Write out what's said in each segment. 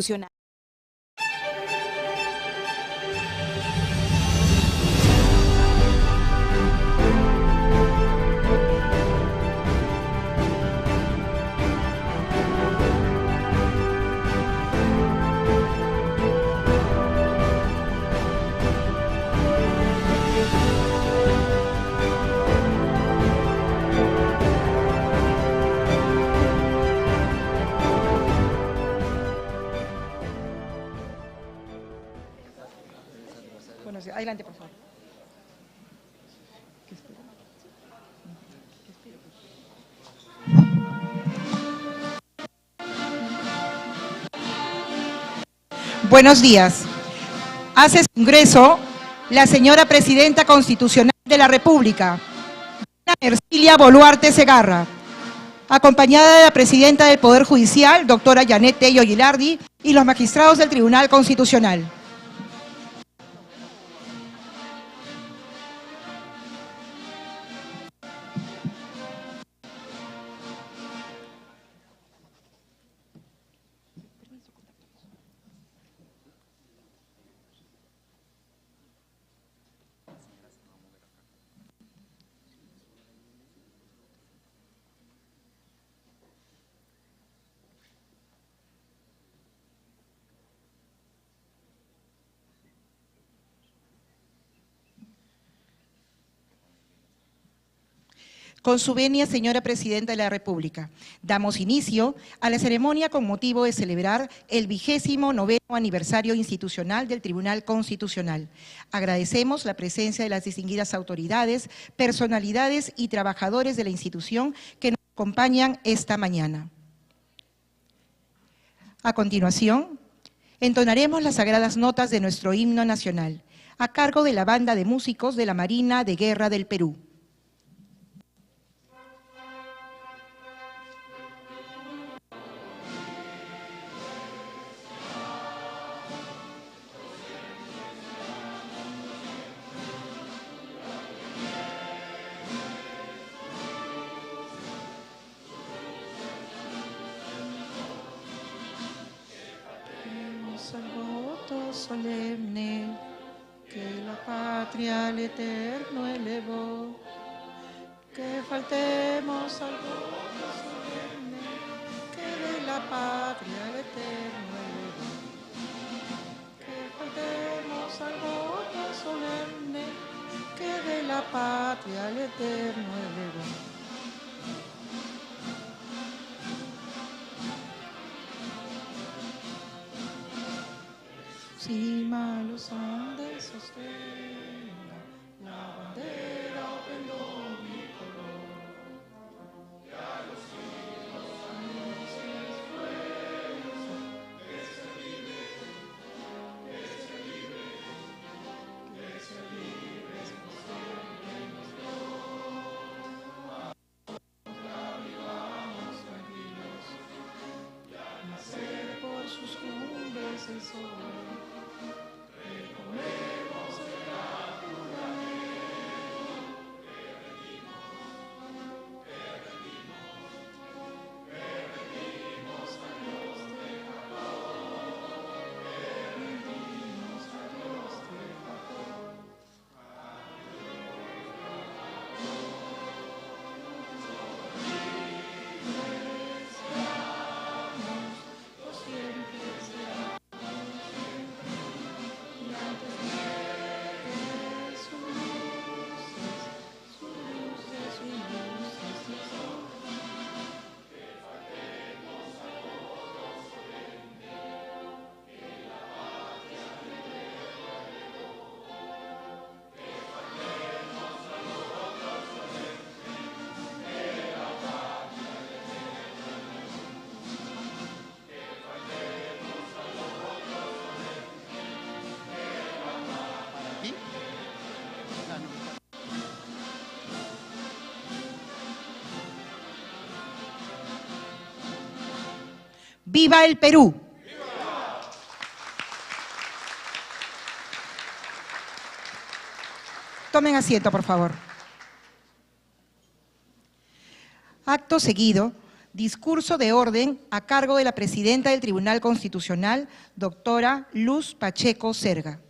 Constitucional. Adelante, por favor. Buenos días. Hace su ingreso la señora Presidenta Constitucional de la República, Ercilia Boluarte Segarra, acompañada de la Presidenta del Poder Judicial, doctora Yanet Tello Gilardi, y los magistrados del Tribunal Constitucional. Con su venia, señora Presidenta de la República, damos inicio a la ceremonia con motivo de celebrar el 29º aniversario institucional del Tribunal Constitucional. Agradecemos la presencia de las distinguidas autoridades, personalidades y trabajadores de la institución que nos acompañan esta mañana. A continuación, entonaremos las sagradas notas de nuestro himno nacional, a cargo de la Banda de Músicos de la Marina de Guerra del Perú. Solemne que la patria al eterno elevó, que faltemos al voto solemne que de la patria al eterno elevó, que faltemos al voto solemne que de la patria al eterno elevó. Si malos Andes sostenga la bandera pendón mi color, y a los siglos anuncie esfuerzo, que se vive, que se vive, que se vive por siempre nuestro. Vivamos tranquilos, nacer por sus cumbres el sol. ¡Viva el Perú! ¡Viva! Tomen asiento, por favor. Acto seguido, Discurso de orden a cargo de la presidenta del Tribunal Constitucional, doctora Luz Pacheco Serga.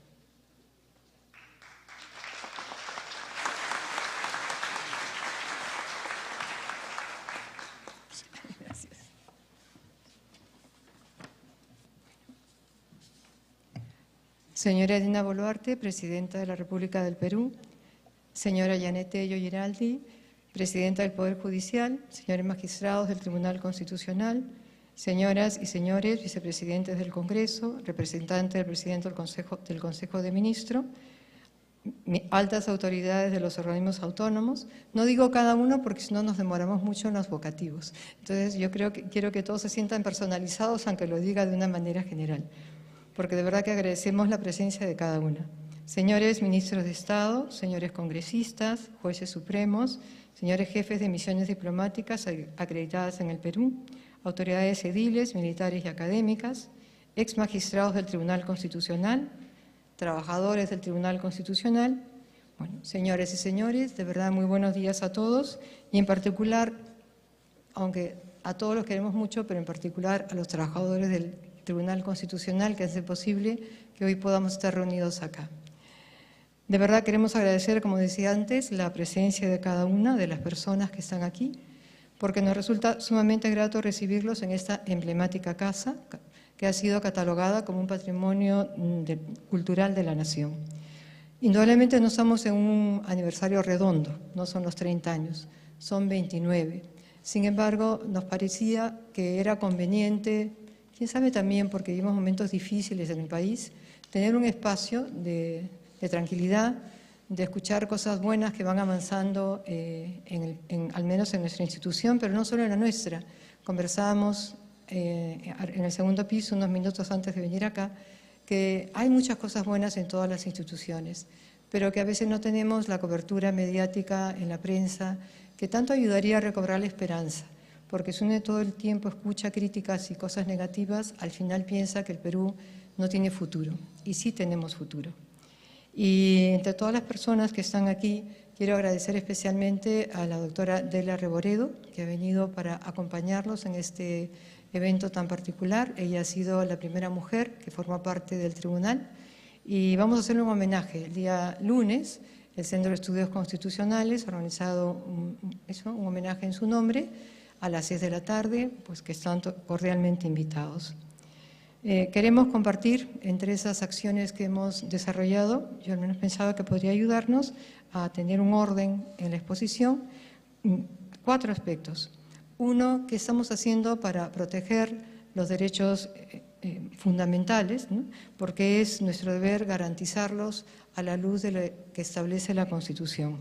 Señora Dina Boluarte, Presidenta de la República del Perú, señora Yanet Tello Giraldi, Presidenta del Poder Judicial, señores magistrados del Tribunal Constitucional, señoras y señores vicepresidentes del Congreso, representantes del Presidente del Consejo de Ministros, altas autoridades de los organismos autónomos. No digo cada uno porque si no nos demoramos mucho en los vocativos. Entonces yo quiero que todos se sientan personalizados, aunque lo diga de una manera general, porque de verdad que agradecemos la presencia de cada uno. Señores ministros de Estado, señores congresistas, jueces supremos, señores jefes de misiones diplomáticas acreditadas en el Perú, autoridades ediles, militares y académicas, ex magistrados del Tribunal Constitucional, trabajadores del Tribunal Constitucional, bueno, señores y señores, de verdad muy buenos días a todos y en particular, aunque a todos los queremos mucho, pero en particular a los trabajadores del Tribunal Constitucional que hace posible que hoy podamos estar reunidos acá. De verdad queremos agradecer, como decía antes, la presencia de cada una de las personas que están aquí, porque nos resulta sumamente grato recibirlos en esta emblemática casa que ha sido catalogada como un patrimonio cultural de la nación. Indudablemente no estamos en un aniversario redondo, no son los 30 años, son 29. Sin embargo, nos parecía que era conveniente, quién sabe también porque vivimos momentos difíciles en el país, tener un espacio de tranquilidad, de escuchar cosas buenas que van avanzando, al menos en nuestra institución, pero no solo en la nuestra. Conversábamos en el segundo piso, unos minutos antes de venir acá, que hay muchas cosas buenas en todas las instituciones, pero que a veces no tenemos la cobertura mediática en la prensa, que tanto ayudaría a recobrar la esperanza, porque si uno todo el tiempo escucha críticas y cosas negativas, al final piensa que el Perú no tiene futuro, y sí tenemos futuro. Y entre todas las personas que están aquí, quiero agradecer especialmente a la doctora Delia Reboredo, que ha venido para acompañarnos en este evento tan particular. Ella ha sido la primera mujer que forma parte del tribunal y vamos a hacerle un homenaje. El día lunes, el Centro de Estudios Constitucionales ha organizado un homenaje en su nombre a las 6 de la tarde, pues que están cordialmente invitados. Queremos compartir entre esas acciones que hemos desarrollado, yo al menos pensaba que podría ayudarnos a tener un orden en la exposición, 4 aspectos. Uno, ¿qué estamos haciendo para proteger los derechos fundamentales? ¿No? Porque es nuestro deber garantizarlos a la luz de lo que establece la Constitución.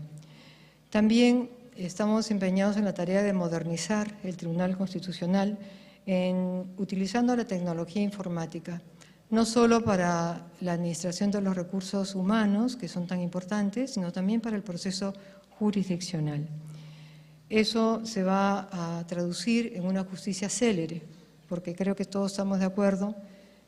También estamos empeñados en la tarea de modernizar el Tribunal Constitucional utilizando la tecnología informática, no solo para la administración de los recursos humanos, que son tan importantes, sino también para el proceso jurisdiccional. Eso se va a traducir en una justicia célere, porque creo que todos estamos de acuerdo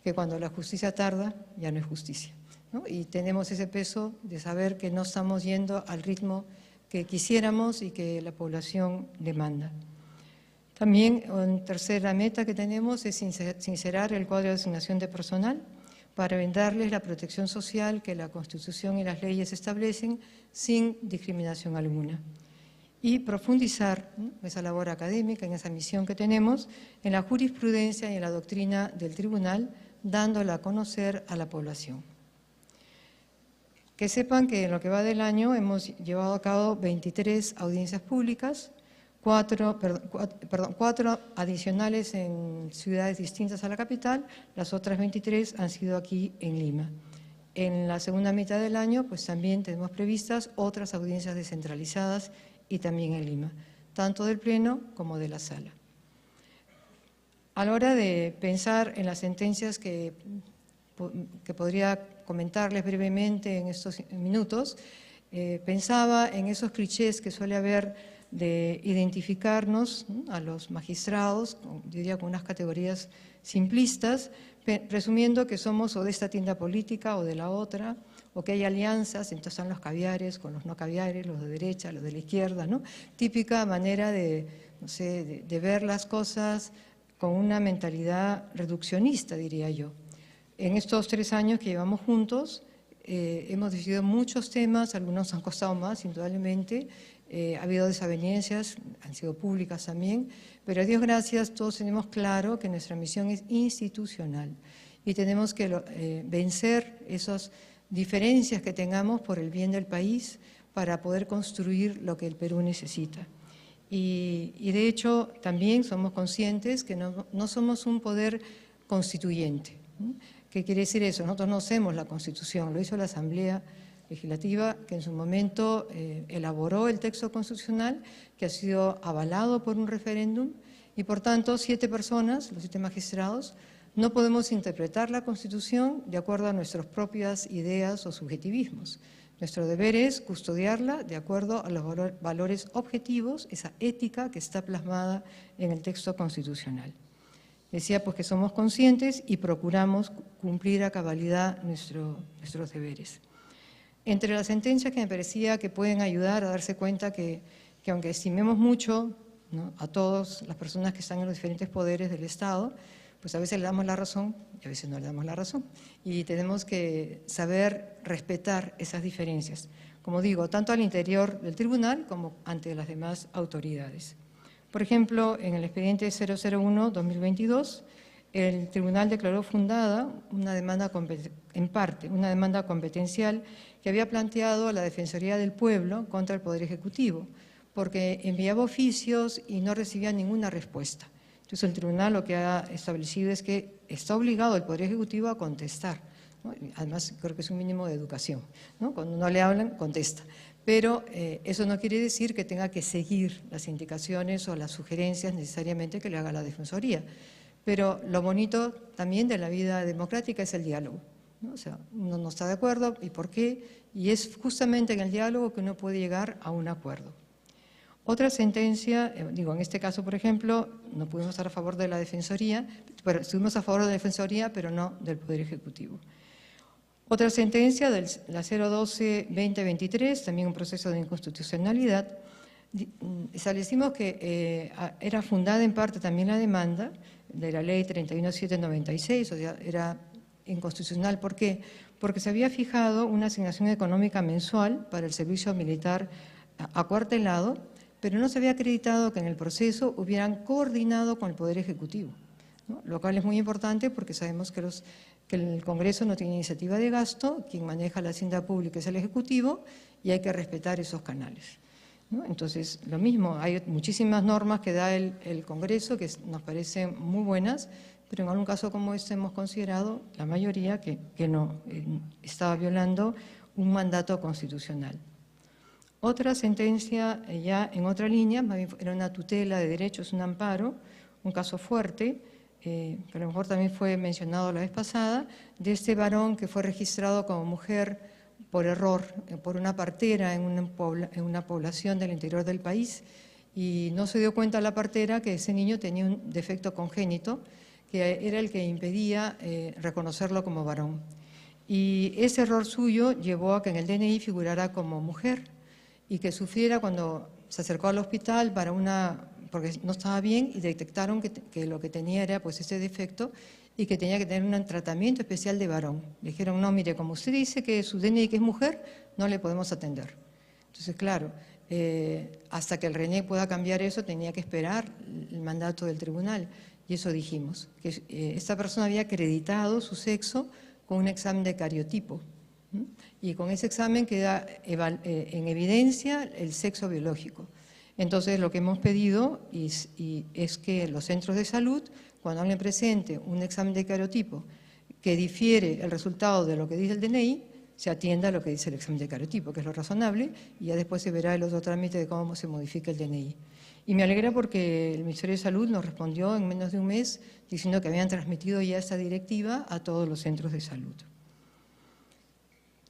que cuando la justicia tarda, ya no es justicia, ¿no? Y tenemos ese peso de saber que no estamos yendo al ritmo que quisiéramos y que la población demanda. También, una tercera meta que tenemos es sincerar el cuadro de asignación de personal para brindarles la protección social que la Constitución y las leyes establecen sin discriminación alguna. Y profundizar, ¿no?, esa labor académica, en esa misión que tenemos, en la jurisprudencia y en la doctrina del tribunal, dándola a conocer a la población. Que sepan que en lo que va del año hemos llevado a cabo 23 audiencias públicas, 4 adicionales en ciudades distintas a la capital, las otras 23 han sido aquí en Lima. En la segunda mitad del año, pues también tenemos previstas otras audiencias descentralizadas y también en Lima, tanto del Pleno como de la Sala. A la hora de pensar en las sentencias que podría comentarles brevemente en estos minutos, pensaba en esos clichés que suele haber de identificarnos, ¿no?, a los magistrados, yo diría con unas categorías simplistas, presumiendo que somos o de esta tienda política o de la otra, o que hay alianzas, entonces están los caviares con los no caviares, los de derecha, los de la izquierda, ¿no? Típica manera de no sé, de ver las cosas con una mentalidad reduccionista, diría yo. En estos 3 años que llevamos juntos, hemos decidido muchos temas, algunos han costado más, indudablemente, ha habido desavenencias, han sido públicas también, pero a Dios gracias todos tenemos claro que nuestra misión es institucional y tenemos que vencer esas diferencias que tengamos por el bien del país para poder construir lo que el Perú necesita. Y de hecho también somos conscientes que no somos un poder constituyente. ¿Qué quiere decir eso? Nosotros no hacemos la Constitución, lo hizo la Asamblea Legislativa, que en su momento elaboró el texto constitucional, que ha sido avalado por un referéndum, y por tanto 7 personas, los 7 magistrados, no podemos interpretar la Constitución de acuerdo a nuestras propias ideas o subjetivismos. Nuestro deber es custodiarla de acuerdo a los valores objetivos, esa ética que está plasmada en el texto constitucional. Decía pues que somos conscientes y procuramos cumplir a cabalidad nuestros deberes. Entre las sentencias que me parecía que pueden ayudar a darse cuenta que aunque estimemos mucho, ¿no?, a todas las personas que están en los diferentes poderes del Estado, pues a veces le damos la razón y a veces no le damos la razón. Y tenemos que saber respetar esas diferencias, como digo, tanto al interior del tribunal como ante las demás autoridades. Por ejemplo, en el expediente 001-2022, el tribunal declaró fundada una demanda, en parte, una demanda competencial que había planteado la Defensoría del Pueblo contra el Poder Ejecutivo, porque enviaba oficios y no recibía ninguna respuesta. Entonces el tribunal lo que ha establecido es que está obligado el Poder Ejecutivo a contestar, ¿no? Además creo que es un mínimo de educación, ¿no? Cuando no le hablan, contesta. Pero eso no quiere decir que tenga que seguir las indicaciones o las sugerencias necesariamente que le haga la Defensoría. Pero lo bonito también de la vida democrática es el diálogo, ¿no? O sea, uno no está de acuerdo, ¿y por qué? Y es justamente en el diálogo que uno puede llegar a un acuerdo. Otra sentencia, en este caso, por ejemplo, no pudimos estar a favor de la Defensoría, pero estuvimos a favor de la Defensoría, pero no del Poder Ejecutivo. Otra sentencia, la 012-2023, también un proceso de inconstitucionalidad, establecimos que era fundada en parte también la demanda de la ley 31796, o sea, era inconstitucional. ¿Por qué? Porque se había fijado una asignación económica mensual para el servicio militar acuartelado, pero no se había acreditado que en el proceso hubieran coordinado con el Poder Ejecutivo, ¿no? Lo cual es muy importante porque sabemos que el Congreso no tiene iniciativa de gasto, quien maneja la hacienda pública es el Ejecutivo y hay que respetar esos canales, ¿no? Entonces, lo mismo, hay muchísimas normas que da el Congreso que nos parecen muy buenas, pero en algún caso como este hemos considerado, la mayoría, que no estaba violando un mandato constitucional. Otra sentencia ya en otra línea, era una tutela de derechos, un amparo, un caso fuerte, que a lo mejor también fue mencionado la vez pasada, de este varón que fue registrado como mujer por error, por una partera en una población del interior del país, y no se dio cuenta la partera que ese niño tenía un defecto congénito, que era el que impedía reconocerlo como varón. Y ese error suyo llevó a que en el DNI figurara como mujer, y que sufriera cuando se acercó al hospital porque no estaba bien y detectaron que lo que tenía era pues ese defecto y que tenía que tener un tratamiento especial de varón. Le dijeron, no, mire, como usted dice que su DNI que es mujer, no le podemos atender. Entonces, claro, hasta que el RENE pueda cambiar eso, tenía que esperar el mandato del tribunal. Y eso dijimos, que esta persona había acreditado su sexo con un examen de cariotipo. Y con ese examen queda en evidencia el sexo biológico. Entonces, lo que hemos pedido es que los centros de salud, cuando alguien presente un examen de cariotipo que difiere el resultado de lo que dice el DNI, se atienda a lo que dice el examen de cariotipo, que es lo razonable, y ya después se verá el otro trámite de cómo se modifica el DNI. Y me alegra porque el Ministerio de Salud nos respondió en menos de un mes diciendo que habían transmitido ya esta directiva a todos los centros de salud.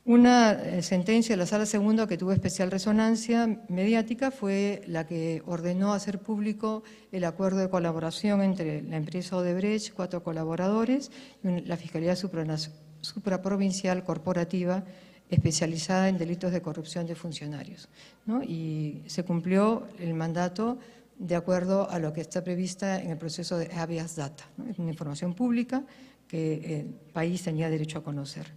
Una sentencia de la Sala Segunda que tuvo especial resonancia mediática fue la que ordenó hacer público el acuerdo de colaboración entre la empresa Odebrecht, 4 colaboradores, y la Fiscalía Supraprovincial Corporativa especializada en delitos de corrupción de funcionarios, ¿no? Y se cumplió el mandato de acuerdo a lo que está prevista en el proceso de habeas data, ¿no? Es una información pública que el país tenía derecho a conocer.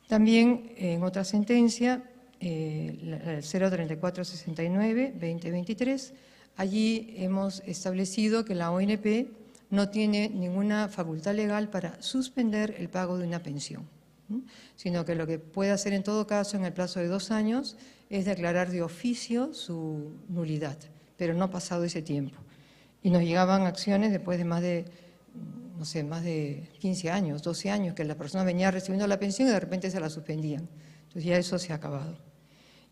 También en otra sentencia, el 03469-2023, allí hemos establecido que la ONP no tiene ninguna facultad legal para suspender el pago de una pensión, ¿no? Sino que lo que puede hacer en todo caso en el plazo de 2 años es declarar de oficio su nulidad, pero no pasado ese tiempo. Y nos llegaban acciones después de más de 15 años, 12 años, que la persona venía recibiendo la pensión y de repente se la suspendían. Entonces ya eso se ha acabado.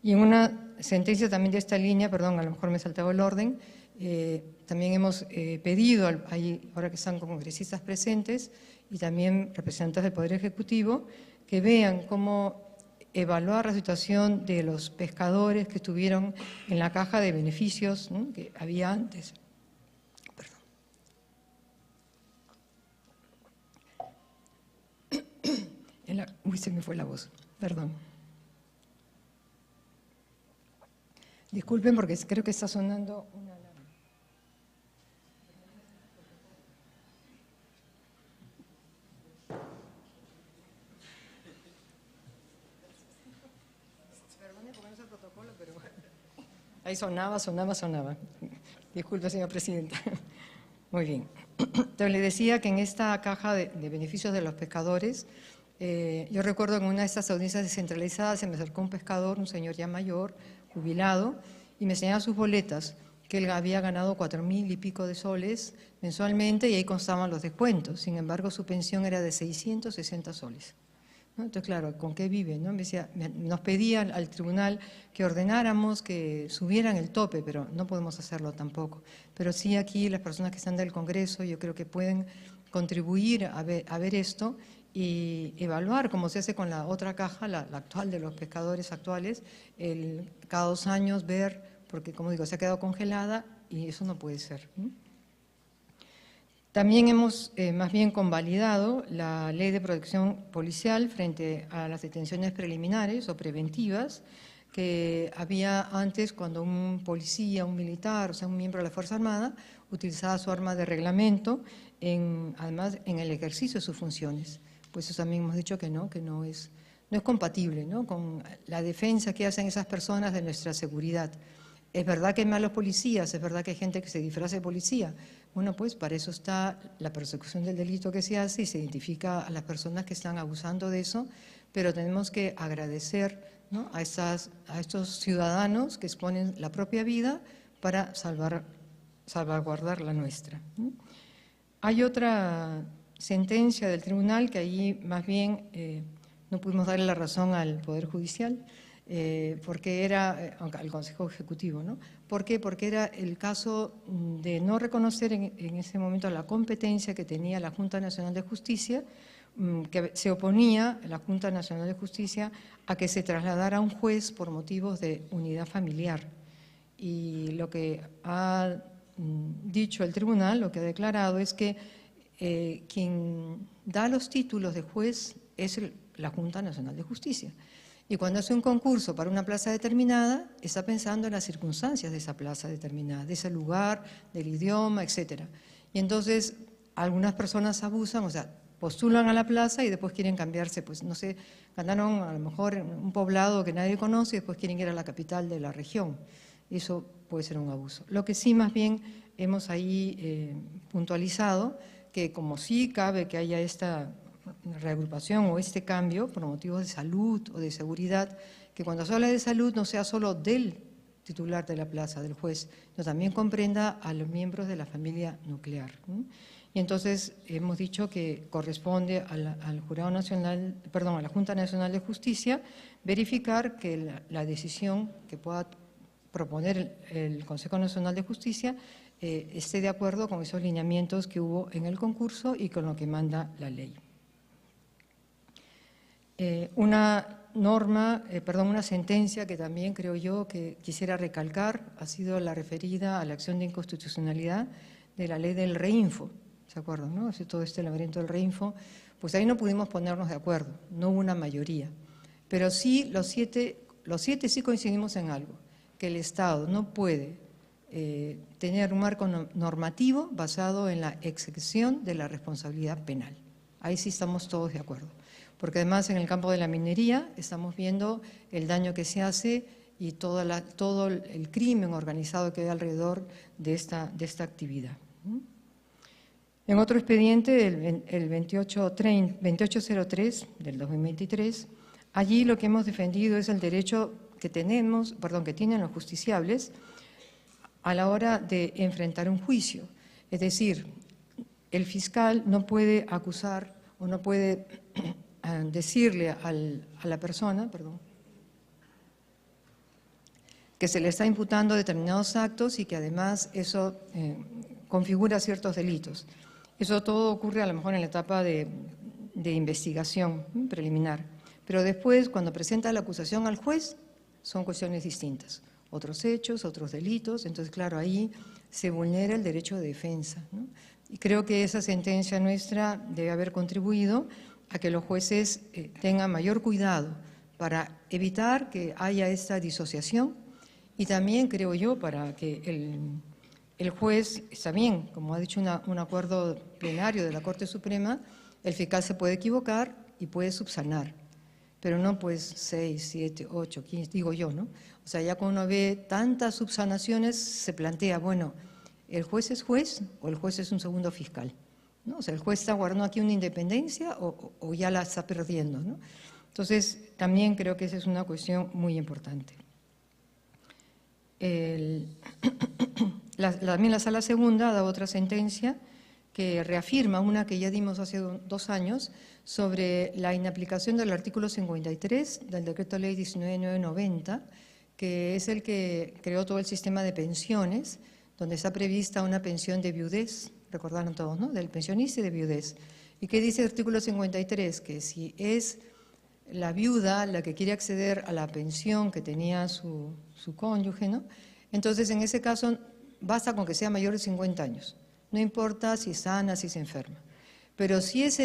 Y en una sentencia también de esta línea, perdón, a lo mejor me he saltado el orden, también hemos pedido, ahora que están congresistas presentes y también representantes del Poder Ejecutivo, que vean cómo evaluar la situación de los pescadores que estuvieron en la caja de beneficios, ¿no?, que había antes. Uy, se me fue la voz, perdón. Disculpen porque creo que está sonando una alarma. Perdone porque no es el protocolo, pero ahí sonaba. Disculpe, señora presidenta. Muy bien. Entonces, le decía que en esta caja de beneficios de los pescadores, yo recuerdo que en una de estas audiencias descentralizadas se me acercó un pescador, un señor ya mayor, jubilado, y me enseñaba sus boletas, que él había ganado 4.000 y pico de soles mensualmente y ahí constaban los descuentos. Sin embargo, su pensión era de 660 soles. ¿No? Entonces, claro, ¿con qué vive? ¿No? Nos pedían al tribunal que ordenáramos que subieran el tope, pero no podemos hacerlo tampoco. Pero sí aquí las personas que están del Congreso yo creo que pueden contribuir a ver esto y evaluar, como se hace con la otra caja, la actual de los pescadores actuales, cada 2 años ver, porque como digo, se ha quedado congelada y eso no puede ser, ¿no? También hemos más bien convalidado la Ley de Protección Policial frente a las detenciones preliminares o preventivas que había antes cuando un policía, un militar, o sea, un miembro de la Fuerza Armada, utilizaba su arma de reglamento, además en el ejercicio de sus funciones. Pues eso también hemos dicho que no es compatible, ¿no?, con la defensa que hacen esas personas de nuestra seguridad. Es verdad que hay malos policías, es verdad que hay gente que se disfraza de policía. Bueno, pues para eso está la persecución del delito que se hace y se identifica a las personas que están abusando de eso, pero tenemos que agradecer, ¿no?, a estos ciudadanos que exponen la propia vida para salvaguardar la nuestra, ¿no? Hay otra sentencia del tribunal que allí más bien no pudimos darle la razón al Poder Judicial, porque era, al Consejo Ejecutivo, ¿no? ¿Por qué? Porque era el caso de no reconocer en ese momento la competencia que tenía la Junta Nacional de Justicia, que se oponía la Junta Nacional de Justicia a que se trasladara a un juez por motivos de unidad familiar. Y lo que ha dicho el tribunal, lo que ha declarado es que quien da los títulos de juez es la Junta Nacional de Justicia. Y cuando hace un concurso para una plaza determinada, está pensando en las circunstancias de esa plaza determinada, de ese lugar, del idioma, etcétera. Y entonces algunas personas abusan, o sea, postulan a la plaza y después quieren cambiarse, pues no sé, ganaron a lo mejor en un poblado que nadie conoce y después quieren ir a la capital de la región. Eso puede ser un abuso. Lo que sí más bien hemos ahí puntualizado, que como sí cabe que haya esta reagrupación o este cambio por motivos de salud o de seguridad, que cuando se habla de salud no sea solo del titular de la plaza, del juez, sino también comprenda a los miembros de la familia nuclear, ¿no? Y entonces hemos dicho que corresponde al Jurado Nacional, perdón, a la Junta Nacional de Justicia verificar que la decisión que pueda proponer el Consejo Nacional de Justicia esté de acuerdo con esos lineamientos que hubo en el concurso y con lo que manda la ley. Una sentencia que también creo yo que quisiera recalcar ha sido la referida a la acción de inconstitucionalidad de la ley del reinfo, ¿se acuerdan, no? Todo este laberinto del reinfo, pues ahí no pudimos ponernos de acuerdo, no hubo una mayoría, pero sí los siete sí coincidimos en algo, que el Estado no puede tener un marco normativo basado en la exención de la responsabilidad penal. Ahí sí estamos todos de acuerdo, porque además en el campo de la minería estamos viendo el daño que se hace y todo el crimen organizado que hay alrededor de esta actividad. En otro expediente, el 2803 del 2023, allí lo que hemos defendido es el derecho que tienen los justiciables a la hora de enfrentar un juicio. Es decir, el fiscal no puede acusar o no puede decirle a la persona, que se le está imputando determinados actos y que además eso configura ciertos delitos. Eso todo ocurre a lo mejor en la etapa de investigación preliminar, pero después cuando presenta la acusación al juez son cuestiones distintas, otros hechos, otros delitos, entonces claro, ahí se vulnera el derecho de defensa, ¿no? Y creo que esa sentencia nuestra debe haber contribuido a que los jueces tengan mayor cuidado para evitar que haya esta disociación y también, creo yo, para que el juez, está bien, como ha dicho un acuerdo plenario de la Corte Suprema, el fiscal se puede equivocar y puede subsanar, pero no pues 6, 7, 8, 15, digo yo, ¿no? O sea, ya cuando uno ve tantas subsanaciones, se plantea, bueno, ¿el juez es juez o el juez es un segundo fiscal? ¿No? O sea, ¿el juez está guardando aquí una independencia o ya la está perdiendo, ¿no? Entonces, también creo que esa es una cuestión muy importante. También la Sala Segunda ha dado otra sentencia que reafirma una que ya dimos hace 2 años sobre la inaplicación del artículo 53 del Decreto Ley 19.990, que es el que creó todo el sistema de pensiones, donde está prevista una pensión de viudez, recordaron todos, ¿no?, del pensionista y de viudez. ¿Y qué dice el artículo 53? Que si es la viuda la que quiere acceder a la pensión que tenía su cónyuge, ¿no?, entonces en ese caso basta con que sea mayor de 50 años, no importa si es sana, si es enferma. Pero si es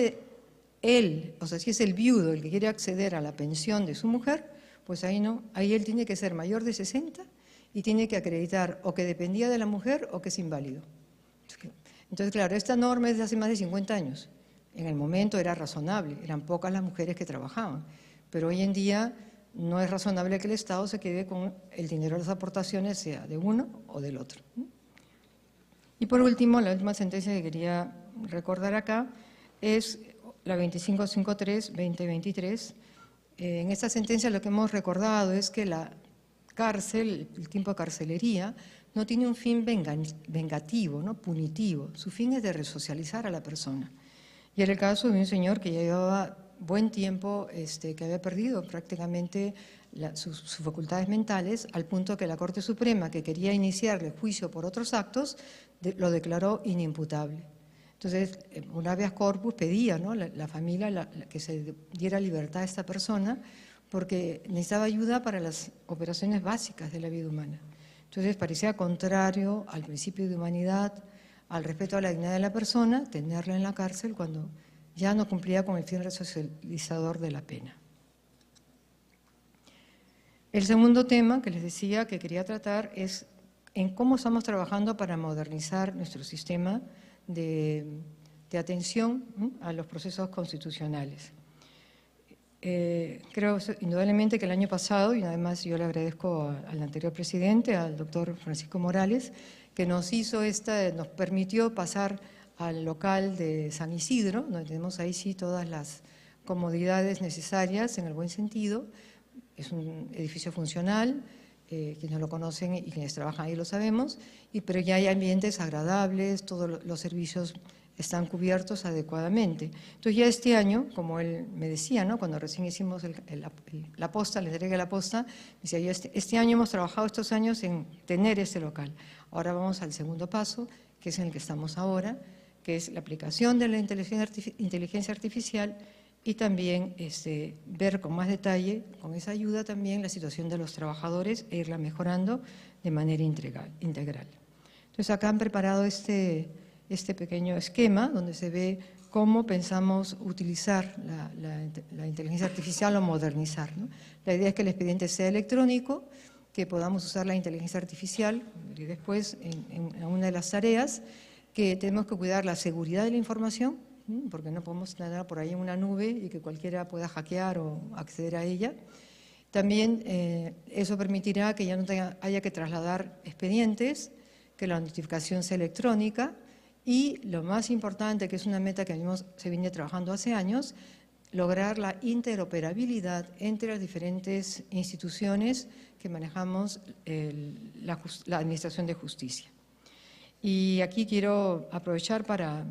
él, o sea, si es el viudo el que quiere acceder a la pensión de su mujer, pues ahí no, ahí él tiene que ser mayor de 60 y tiene que acreditar o que dependía de la mujer o que es inválido. Entonces, claro, esta norma es de hace más de 50 años. En el momento era razonable, eran pocas las mujeres que trabajaban, pero hoy en día no es razonable que el Estado se quede con el dinero de las aportaciones, sea de uno o del otro. Y por último, la última sentencia que quería recordar acá es la 2553-2023. En esta sentencia lo que hemos recordado es que la cárcel, el tiempo de carcelería, no tiene un fin vengativo, ¿no?, punitivo. Su fin es de resocializar a la persona. Y era el caso de un señor que ya llevaba buen tiempo, que había perdido prácticamente sus facultades mentales, al punto que la Corte Suprema, que quería iniciarle juicio por otros actos, lo declaró inimputable. Entonces, un habeas corpus pedía, ¿no?, la familia que se diera libertad a esta persona, porque necesitaba ayuda para las operaciones básicas de la vida humana. Entonces, parecía contrario al principio de humanidad, al respeto a la dignidad de la persona, tenerla en la cárcel cuando ya no cumplía con el fin resocializador de la pena. El segundo tema que les decía que quería tratar es en cómo estamos trabajando para modernizar nuestro sistema de atención a los procesos constitucionales. Creo indudablemente que el año pasado, y además yo le agradezco al anterior presidente, al doctor Francisco Morales, que nos permitió pasar al local de San Isidro, donde tenemos ahí sí todas las comodidades necesarias en el buen sentido. Es un edificio funcional, quienes lo conocen y quienes trabajan ahí lo sabemos, pero ya hay ambientes agradables, todos los servicios están cubiertos adecuadamente. Entonces ya este año, como él me decía, ¿no?, cuando recién hicimos la posta, le entregué la posta, me decía yo, este año hemos trabajado estos años en tener este local. Ahora vamos al segundo paso, que es en el que estamos ahora, que es la aplicación de la inteligencia artificial y también ver con más detalle, con esa ayuda también, la situación de los trabajadores e irla mejorando de manera integral. Entonces acá han preparado este pequeño esquema donde se ve cómo pensamos utilizar la inteligencia artificial o modernizar, ¿no? La idea es que el expediente sea electrónico que podamos usar la inteligencia artificial, y después en una de las tareas, que tenemos que cuidar la seguridad de la información, porque no podemos tener por ahí en una nube y que cualquiera pueda hackear o acceder a ella. También eso permitirá que ya no haya que trasladar expedientes, que la notificación sea electrónica y, lo más importante, que es una meta que se viene trabajando hace años, lograr la interoperabilidad entre las diferentes instituciones que manejamos la Administración de Justicia. Y aquí quiero aprovechar para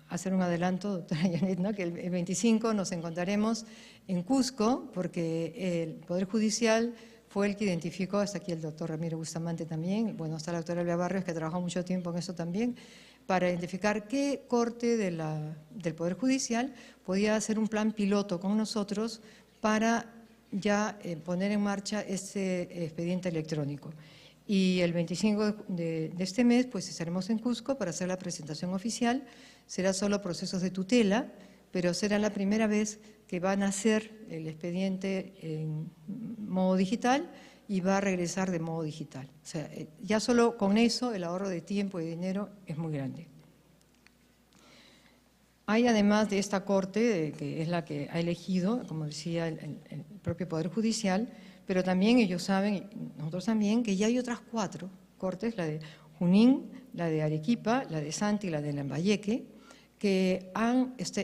hacer un adelanto, doctora Janet, ¿no? Que el 25 nos encontraremos en Cusco, porque el Poder Judicial fue el que identificó, hasta aquí el doctor Ramiro Bustamante también, bueno, está la doctora Elvia Barrios, que trabajó mucho tiempo en eso también, para identificar qué corte del Poder Judicial podía hacer un plan piloto con nosotros para ya poner en marcha este expediente electrónico. Y el 25 de este mes pues estaremos en Cusco para hacer la presentación oficial. Será solo procesos de tutela, pero será la primera vez que van a hacer el expediente en modo digital y va a regresar de modo digital. O sea, ya solo con eso el ahorro de tiempo y dinero es muy grande. Hay, además de esta Corte, que es la que ha elegido, como decía el propio Poder Judicial, pero también ellos saben, nosotros también, que ya hay otras 4 cortes, la de Junín, la de Arequipa, la de Salta y la de Lambayeque, que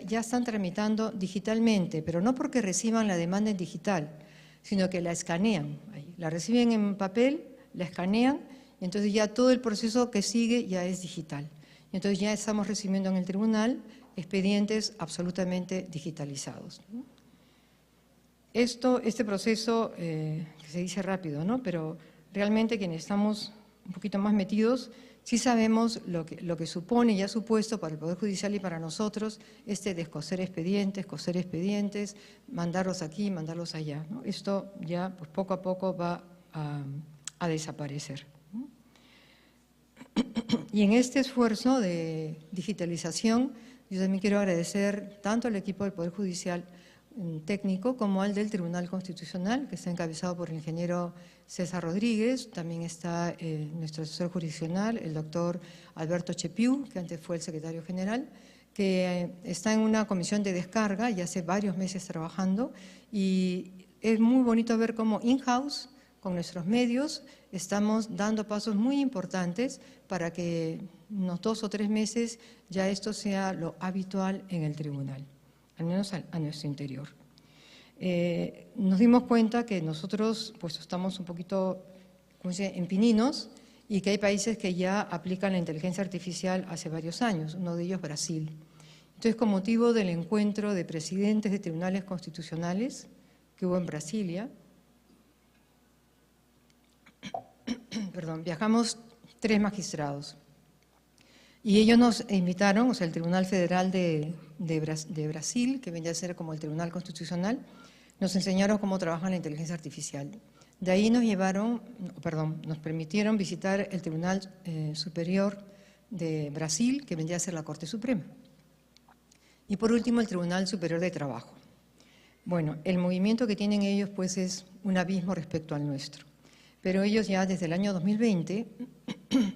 ya están tramitando digitalmente, pero no porque reciban la demanda en digital, sino que la escanean. La reciben en papel, la escanean, y entonces ya todo el proceso que sigue ya es digital. Y entonces ya estamos recibiendo en el tribunal expedientes absolutamente digitalizados. Este proceso, que se dice rápido, ¿no? Pero realmente quienes estamos un poquito más metidos, sí sabemos lo que supone y ha supuesto para el Poder Judicial y para nosotros descoser expedientes, coser expedientes, mandarlos aquí, mandarlos allá, ¿no? Esto ya pues, poco a poco va a desaparecer, ¿no? Y en este esfuerzo de digitalización, yo también quiero agradecer tanto al equipo del Poder Judicial técnico como al del Tribunal Constitucional, que está encabezado por el ingeniero César Rodríguez. También está nuestro asesor jurisdiccional, el doctor Alberto Chepiu, que antes fue el secretario general, que está en una comisión de descarga y hace varios meses trabajando, y es muy bonito ver cómo in-house, con nuestros medios, estamos dando pasos muy importantes para que en unos 2 o 3 meses ya esto sea lo habitual en el tribunal, al menos a nuestro interior. Nos dimos cuenta que nosotros pues estamos un poquito, como se dice, en pininos, y que hay países que ya aplican la inteligencia artificial hace varios años, uno de ellos Brasil. Entonces, con motivo del encuentro de presidentes de tribunales constitucionales que hubo en Brasilia, viajamos 3 magistrados. Y ellos nos invitaron, o sea, el Tribunal Federal de Brasil, que vendría a ser como el Tribunal Constitucional, nos enseñaron cómo trabaja la inteligencia artificial. De ahí nos permitieron visitar el Tribunal Superior de Brasil, que vendría a ser la Corte Suprema. Y por último, el Tribunal Superior de Trabajo. Bueno, el movimiento que tienen ellos pues es un abismo respecto al nuestro. Pero ellos ya desde el año 2020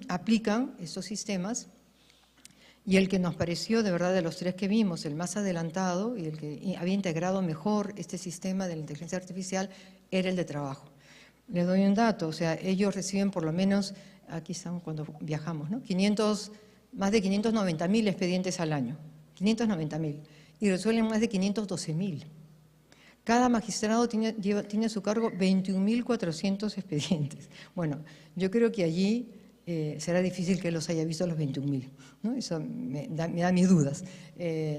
aplican estos sistemas, y el que nos pareció de verdad de los 3 que vimos, el más adelantado y el que había integrado mejor este sistema de la inteligencia artificial era el de trabajo. Les doy un dato, o sea, ellos reciben por lo menos, aquí estamos cuando viajamos, ¿no? Más de 590.000 expedientes al año, 590.000, y resuelven más de 512.000. Cada magistrado tiene a su cargo 21.400 expedientes. Bueno, yo creo que allí será difícil que los haya visto los 21.000, ¿no? Eso me da mis dudas.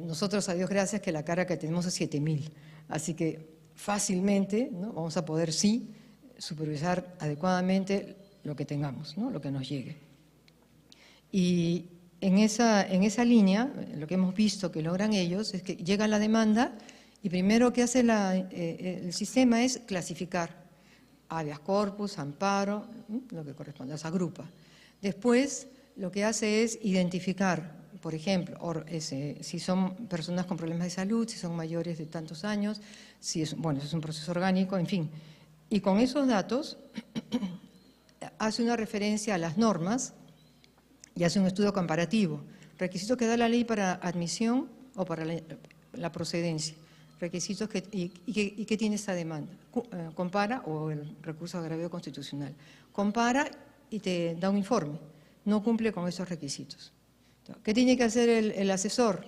Nosotros, a Dios gracias, que la cara que tenemos es 7.000, así que fácilmente, ¿no? Vamos a poder, sí, supervisar adecuadamente lo que tengamos, ¿no? Lo que nos llegue. Y en esa línea, lo que hemos visto que logran ellos es que llega la demanda, y primero que hace el sistema es clasificar habeas corpus, amparo, lo que corresponde, las agrupa. Después lo que hace es identificar, por ejemplo, si son personas con problemas de salud, si son mayores de tantos años, si es un proceso orgánico, en fin. Y con esos datos hace una referencia a las normas y hace un estudio comparativo. Requisitos que da la ley para admisión o para la procedencia. Requisitos y qué tiene esta demanda. Compara, o el recurso de agravio constitucional. Compara y te da un informe. No cumple con esos requisitos. ¿Qué tiene que hacer el asesor?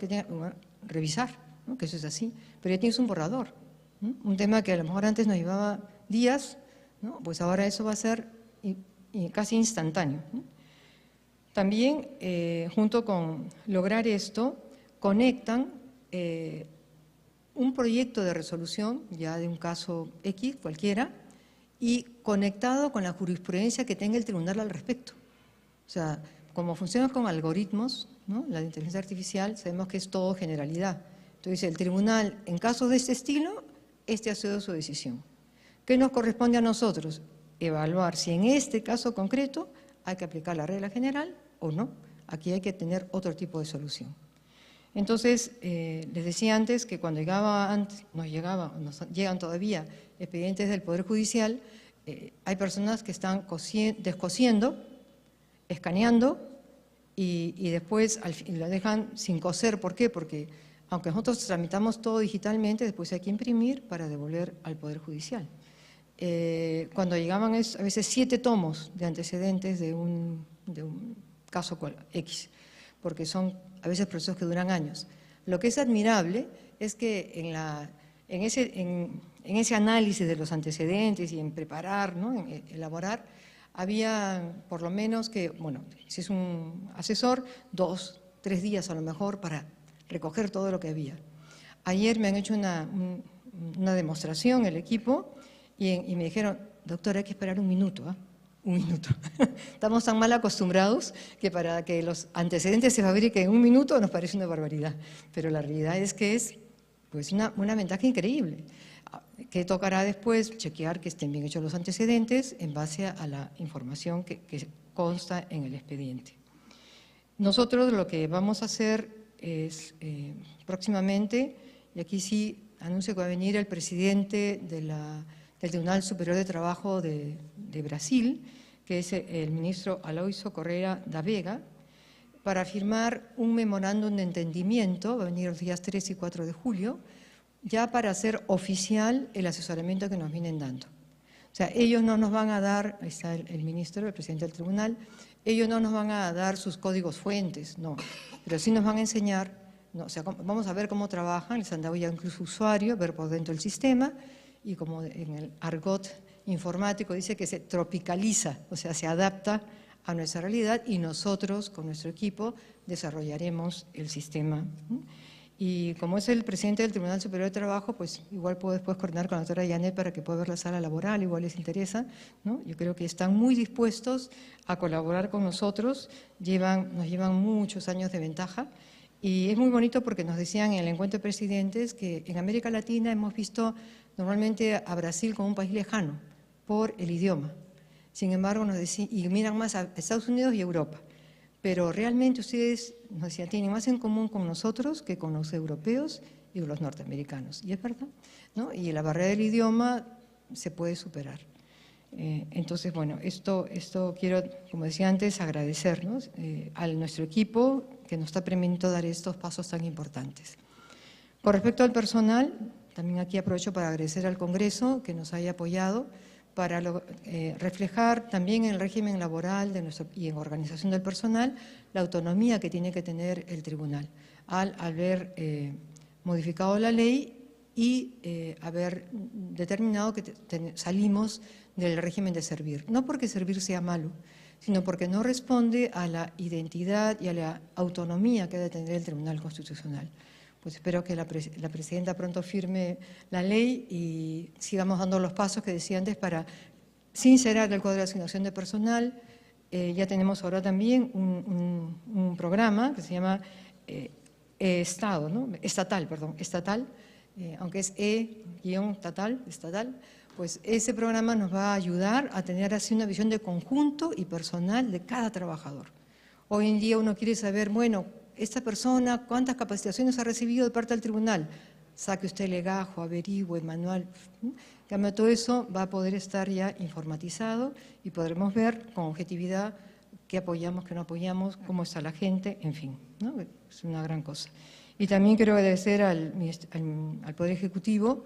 Revisar, ¿no? Que eso es así. Pero ya tienes un borrador, ¿no? Un tema que a lo mejor antes nos llevaba días, ¿no? Pues ahora eso va a ser casi instantáneo, ¿no? También, junto con lograr esto, conectan un proyecto de resolución, ya de un caso X, cualquiera, y conectado con la jurisprudencia que tenga el tribunal al respecto. O sea, como funciona con algoritmos, ¿no? La inteligencia artificial, sabemos que es todo generalidad. Entonces, el tribunal, en casos de este estilo, ha sido su decisión. ¿Qué nos corresponde a nosotros? Evaluar si en este caso concreto hay que aplicar la regla general o no. Aquí hay que tener otro tipo de solución. Entonces, les decía antes que cuando nos llegan todavía expedientes del Poder Judicial, hay personas que están descosiendo, escaneando y después lo dejan sin coser. ¿Por qué? Porque aunque nosotros tramitamos todo digitalmente, después hay que imprimir para devolver al Poder Judicial. Cuando llegaban a veces 7 tomos de antecedentes de un caso X, porque son a veces procesos que duran años. Lo que es admirable es que en ese análisis de los antecedentes y en preparar, ¿no? En elaborar, había por lo menos que, bueno, si es un asesor, 2, 3 días a lo mejor para recoger todo lo que había. Ayer me han hecho una demostración el equipo y me dijeron, doctora, hay que esperar un minuto, ¿eh? Un minuto. Estamos tan mal acostumbrados que para que los antecedentes se fabriquen en un minuto nos parece una barbaridad, pero la realidad es que es pues una ventaja increíble. Que tocará después chequear que estén bien hechos los antecedentes en base a la información que consta en el expediente. Nosotros lo que vamos a hacer es próximamente, y aquí sí anuncio que va a venir el presidente del Tribunal Superior de Trabajo de Brasil, que es el ministro Aloysio Correa da Vega, para firmar un memorándum de entendimiento, va a venir los días 3 y 4 de julio, ya para hacer oficial el asesoramiento que nos vienen dando. O sea, ellos no nos van a dar, ahí está el ministro, el presidente del tribunal, ellos no nos van a dar sus códigos fuentes, no, pero sí nos van a enseñar, no, o sea, vamos a ver cómo trabajan, les han dado ya incluso usuario, ver por dentro el sistema, y como en el argot informático dice que se tropicaliza, o sea, se adapta a nuestra realidad y nosotros con nuestro equipo desarrollaremos el sistema. Y como es el presidente del Tribunal Superior de Trabajo, pues igual puedo después coordinar con la doctora Yanet para que pueda ver la sala laboral, igual les interesa, ¿no? Yo creo que están muy dispuestos a colaborar con nosotros, nos llevan muchos años de ventaja. Y es muy bonito porque nos decían en el encuentro de presidentes que en América Latina hemos visto normalmente a Brasil como un país lejano por el idioma. Sin embargo, nos decían, y miran más a Estados Unidos y Europa. Pero realmente ustedes, nos decían, tienen más en común con nosotros que con los europeos y los norteamericanos. Y es verdad, ¿no? Y la barrera del idioma se puede superar. Entonces, bueno, esto quiero, como decía antes, agradecernos a nuestro equipo que nos está permitiendo dar estos pasos tan importantes. Con respecto al personal, también aquí aprovecho para agradecer al Congreso que nos haya apoyado para reflejar también en el régimen laboral y en organización del personal la autonomía que tiene que tener el tribunal al haber modificado la ley y haber determinado que salimos del régimen de servir. No porque servir sea malo, sino porque no responde a la identidad y a la autonomía que debe tener el Tribunal Constitucional. Pues espero que la presidenta pronto firme la ley y sigamos dando los pasos que decía antes para sincerar el cuadro de asignación de personal. Ya tenemos ahora también un programa que se llama estatal, aunque es estatal, pues ese programa nos va a ayudar a tener así una visión de conjunto y personal de cada trabajador. Hoy en día uno quiere saber, bueno, esta persona, ¿cuántas capacitaciones ha recibido de parte del tribunal? saque usted el legajo, averigüe, manual. En cambio, todo eso va a poder estar ya informatizado y podremos ver con objetividad qué apoyamos, qué no apoyamos, cómo está la gente, en fin, ¿no? Es una gran cosa. Y también quiero agradecer al Poder Ejecutivo,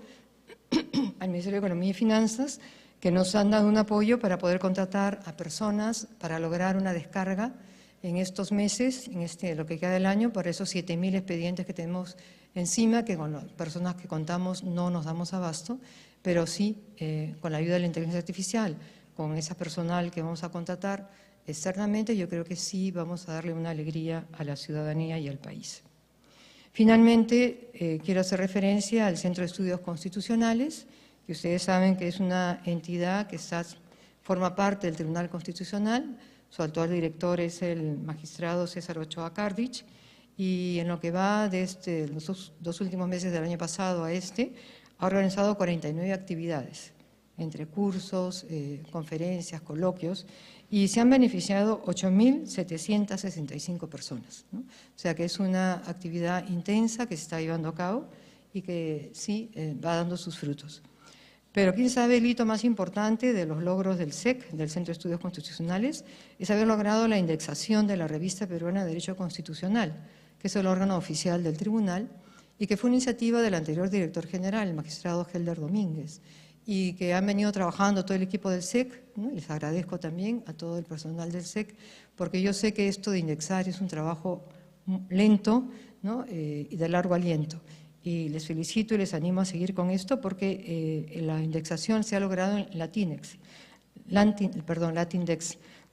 al Ministerio de Economía y Finanzas, que nos han dado un apoyo para poder contratar a personas para lograr una descarga en estos meses, en lo que queda del año, por esos 7.000 expedientes que tenemos encima, que con las personas que contamos no nos damos abasto, pero sí, con la ayuda de la inteligencia artificial, con ese personal que vamos a contratar externamente, yo creo que sí vamos a darle una alegría a la ciudadanía y al país. Finalmente, quiero hacer referencia al Centro de Estudios Constitucionales, que ustedes saben que es una entidad que forma parte del Tribunal Constitucional. Su actual director es el magistrado César Ochoa Cardich, y en lo que va desde los dos últimos meses del año pasado a ha organizado 49 actividades, entre cursos, conferencias, coloquios, y se han beneficiado 8.765 personas, ¿no? O sea que es una actividad intensa que se está llevando a cabo y que sí va dando sus frutos. Pero quién sabe, el hito más importante de los logros del CEC, del Centro de Estudios Constitucionales, es haber logrado la indexación de la Revista Peruana de Derecho Constitucional, que es el órgano oficial del tribunal, y que fue una iniciativa del anterior director general, el magistrado Helder Domínguez, y que han venido trabajando todo el equipo del CEC, ¿no? Les agradezco también a todo el personal del CEC, porque yo sé que esto de indexar es un trabajo lento, ¿no? Y de largo aliento. Y les felicito y les animo a seguir con esto porque la indexación se ha logrado en Latindex,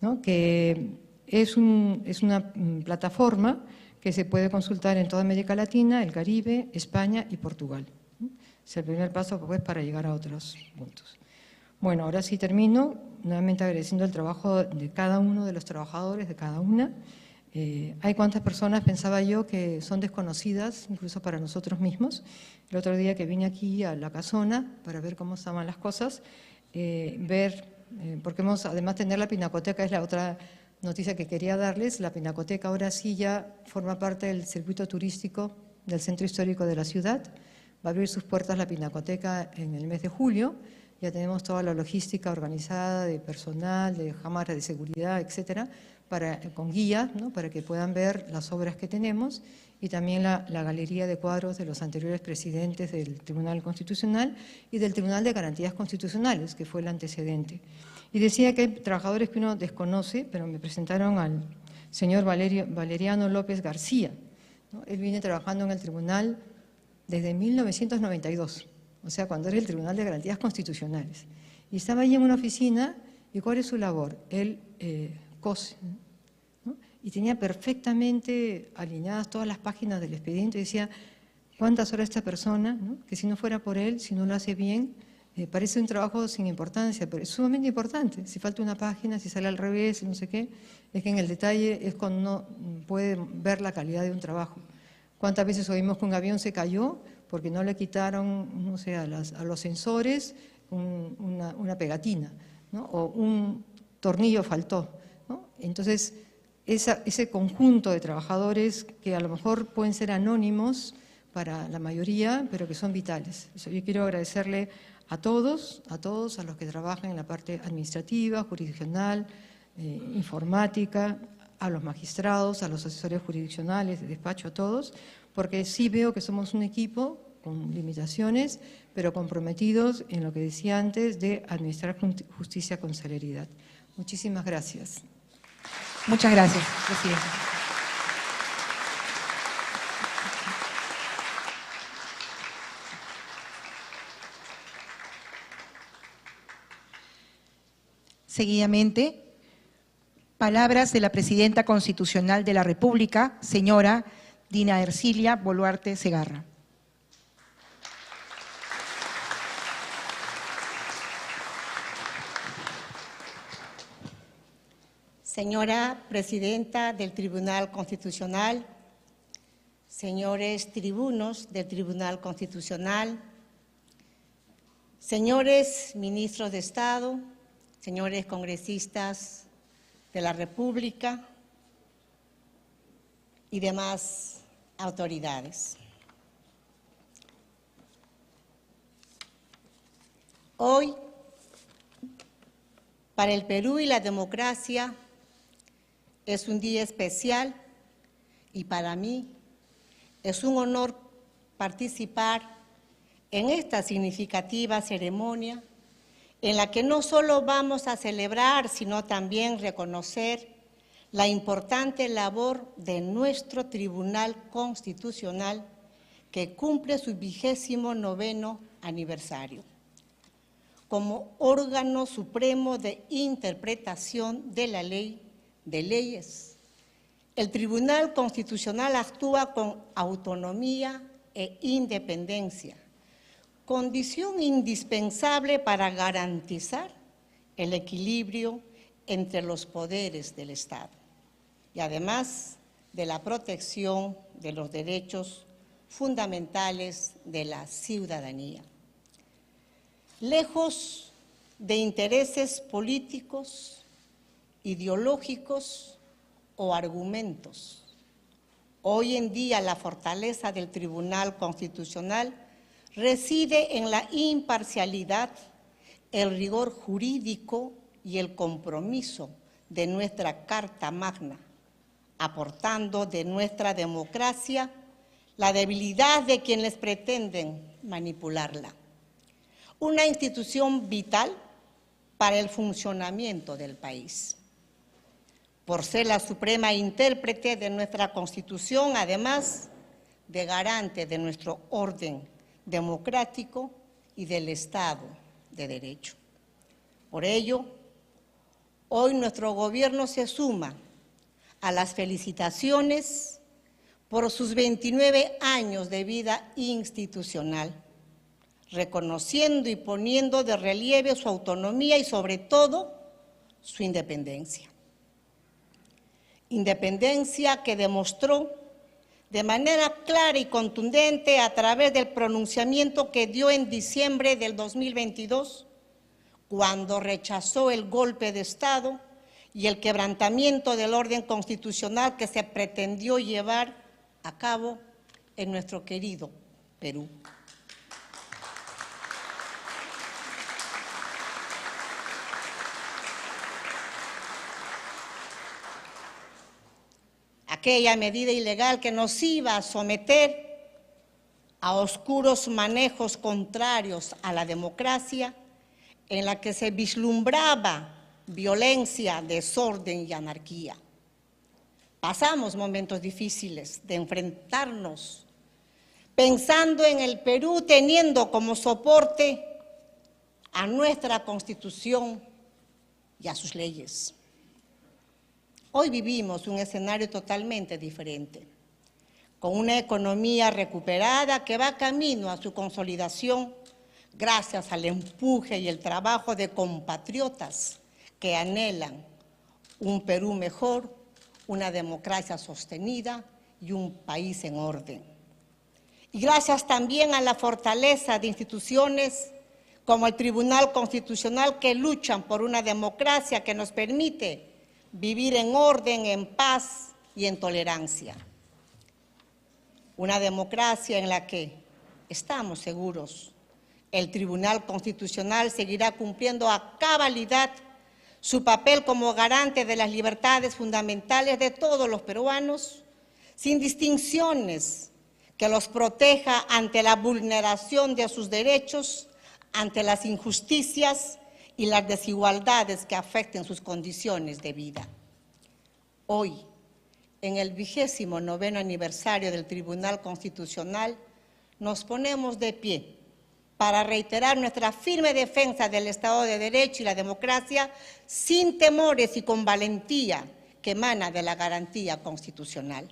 ¿no? Que es una plataforma que se puede consultar en toda América Latina, el Caribe, España y Portugal. Es el primer paso pues, para llegar a otros puntos. Bueno, ahora sí termino, nuevamente agradeciendo el trabajo de cada uno de los trabajadores, de cada una. Hay cuantas personas, pensaba yo, que son desconocidas, incluso para nosotros mismos. El otro día que vine aquí a la casona para ver cómo estaban las cosas, porque además tener la pinacoteca es la otra noticia que quería darles. La pinacoteca ahora sí ya forma parte del circuito turístico del centro histórico de la ciudad. Va a abrir sus puertas la pinacoteca en el mes de julio. Ya tenemos toda la logística organizada de personal, de cámaras de seguridad, etcétera, con guía, ¿no? Para que puedan ver las obras que tenemos, y también la galería de cuadros de los anteriores presidentes del Tribunal Constitucional y del Tribunal de Garantías Constitucionales, que fue el antecedente. Y decía que hay trabajadores que uno desconoce, pero me presentaron al señor Valeriano López García, ¿no? Él viene trabajando en el tribunal desde 1992, o sea, cuando era el Tribunal de Garantías Constitucionales. Y estaba ahí en una oficina, ¿y cuál es su labor? Él cose, ¿no? Y tenía perfectamente alineadas todas las páginas del expediente, y decía, ¿cuántas horas esta persona? ¿No? Que si no fuera por él, si no lo hace bien, parece un trabajo sin importancia, pero es sumamente importante. Si falta una página, si sale al revés, no sé qué, es que en el detalle es cuando uno puede ver la calidad de un trabajo. ¿Cuántas veces oímos que un avión se cayó porque no le quitaron, no sé, a los sensores una pegatina, ¿no? O un tornillo faltó, ¿no? Entonces, ese conjunto de trabajadores que a lo mejor pueden ser anónimos para la mayoría, pero que son vitales. Yo quiero agradecerle a todos, a los que trabajan en la parte administrativa, jurisdiccional, informática, a los magistrados, a los asesores jurisdiccionales, de despacho, a todos, porque sí veo que somos un equipo con limitaciones, pero comprometidos en lo que decía antes de administrar justicia con celeridad. Muchísimas gracias. Muchas gracias, presidenta. Seguidamente, palabras de la Presidenta Constitucional de la República, señora Dina Ercilia Boluarte Segarra. Señora Presidenta del Tribunal Constitucional, señores tribunos del Tribunal Constitucional, señores ministros de Estado, señores congresistas de la República y demás autoridades. Hoy, para el Perú y la democracia, es un día especial y para mí es un honor participar en esta significativa ceremonia en la que no solo vamos a celebrar, sino también reconocer la importante labor de nuestro Tribunal Constitucional que cumple su 29º aniversario como órgano supremo de interpretación de la ley, de leyes. El Tribunal Constitucional actúa con autonomía e independencia, condición indispensable para garantizar el equilibrio entre los poderes del Estado y además de la protección de los derechos fundamentales de la ciudadanía. Lejos de intereses políticos, ideológicos o argumentos, hoy en día la fortaleza del Tribunal Constitucional reside en la imparcialidad, el rigor jurídico y el compromiso de nuestra Carta Magna, aportando de nuestra democracia la debilidad de quienes pretenden manipularla. Una institución vital para el funcionamiento del país. Por ser la suprema intérprete de nuestra Constitución, además de garante de nuestro orden democrático y del Estado de Derecho. Por ello, hoy nuestro gobierno se suma a las felicitaciones por sus 29 años de vida institucional, reconociendo y poniendo de relieve su autonomía y sobre todo su independencia. Independencia que demostró de manera clara y contundente a través del pronunciamiento que dio en diciembre del 2022, cuando rechazó el golpe de Estado y el quebrantamiento del orden constitucional que se pretendió llevar a cabo en nuestro querido Perú. Aquella medida ilegal que nos iba a someter a oscuros manejos contrarios a la democracia, en la que se vislumbraba violencia, desorden y anarquía. Pasamos momentos difíciles de enfrentarnos, pensando en el Perú, teniendo como soporte a nuestra Constitución y a sus leyes. Hoy vivimos un escenario totalmente diferente, con una economía recuperada que va camino a su consolidación gracias al empuje y el trabajo de compatriotas que anhelan un Perú mejor, una democracia sostenida y un país en orden. Y gracias también a la fortaleza de instituciones como el Tribunal Constitucional que luchan por una democracia que nos permite vivir en orden, en paz y en tolerancia. Una democracia en la que, estamos seguros, el Tribunal Constitucional seguirá cumpliendo a cabalidad su papel como garante de las libertades fundamentales de todos los peruanos, sin distinciones, que los proteja ante la vulneración de sus derechos, ante las injusticias y las desigualdades que afecten sus condiciones de vida. Hoy, en el 29º aniversario del Tribunal Constitucional, nos ponemos de pie para reiterar nuestra firme defensa del Estado de Derecho y la democracia sin temores y con valentía que emana de la garantía constitucional.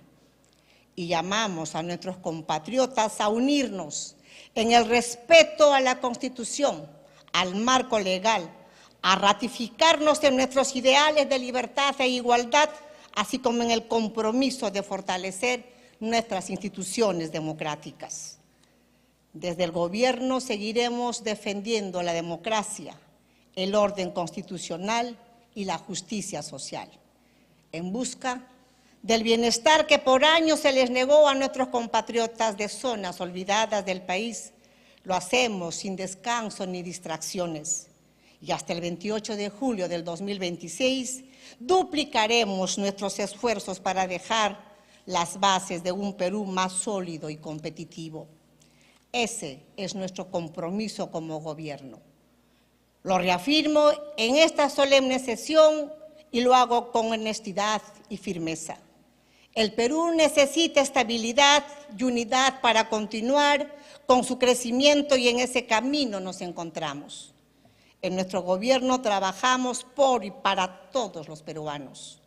Y llamamos a nuestros compatriotas a unirnos en el respeto a la Constitución, al marco legal, a ratificarnos en nuestros ideales de libertad e igualdad, así como en el compromiso de fortalecer nuestras instituciones democráticas. Desde el gobierno seguiremos defendiendo la democracia, el orden constitucional y la justicia social, en busca del bienestar que por años se les negó a nuestros compatriotas de zonas olvidadas del país, Lo hacemos sin descanso ni distracciones. Y hasta el 28 de julio del 2026 duplicaremos nuestros esfuerzos para dejar las bases de un Perú más sólido y competitivo. Ese es nuestro compromiso como gobierno. Lo reafirmo en esta solemne sesión y lo hago con honestidad y firmeza. El Perú necesita estabilidad y unidad para continuar con su crecimiento y en ese camino nos encontramos. En nuestro gobierno trabajamos por y para todos los peruanos.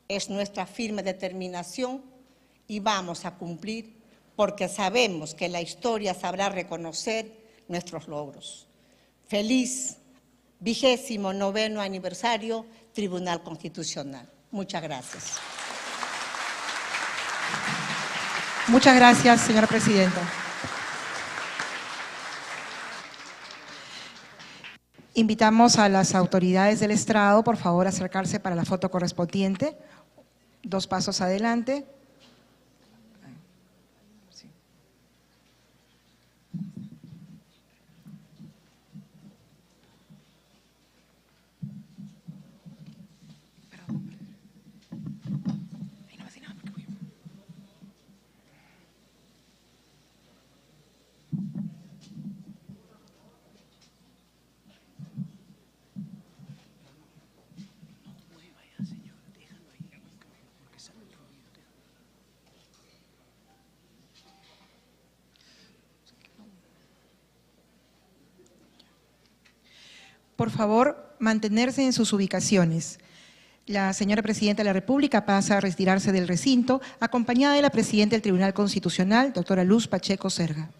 Es nuestra firme determinación y vamos a cumplir porque sabemos que la historia sabrá reconocer nuestros logros. Feliz 29º aniversario Tribunal Constitucional. Muchas gracias. Muchas gracias, señora presidenta. Invitamos a las autoridades del estrado, por favor, a acercarse para la foto correspondiente. 2 pasos adelante. Por favor, mantenerse en sus ubicaciones. La señora Presidenta de la República pasa a retirarse del recinto, acompañada de la Presidenta del Tribunal Constitucional, doctora Luz Pacheco Serga.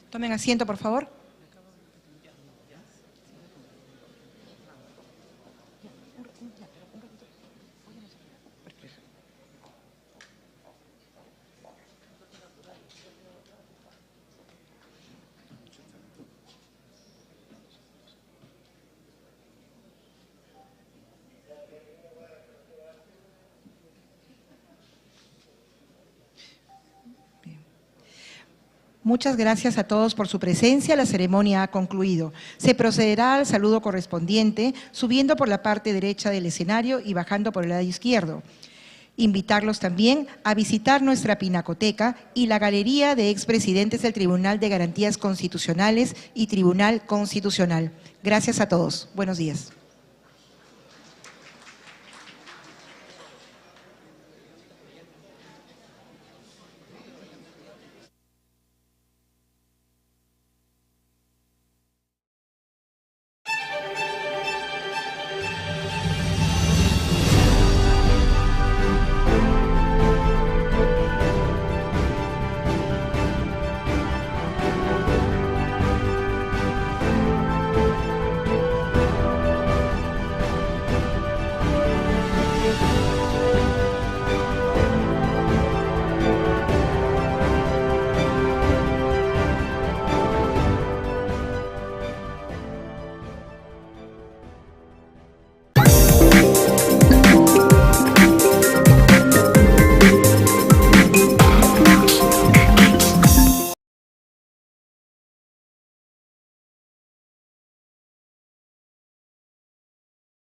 Tomen asiento, por favor. Muchas gracias a todos por su presencia. La ceremonia ha concluido. Se procederá al saludo correspondiente, subiendo por la parte derecha del escenario y bajando por el lado izquierdo. Invitarlos también a visitar nuestra pinacoteca y la galería de expresidentes del Tribunal de Garantías Constitucionales y Tribunal Constitucional. Gracias a todos. Buenos días.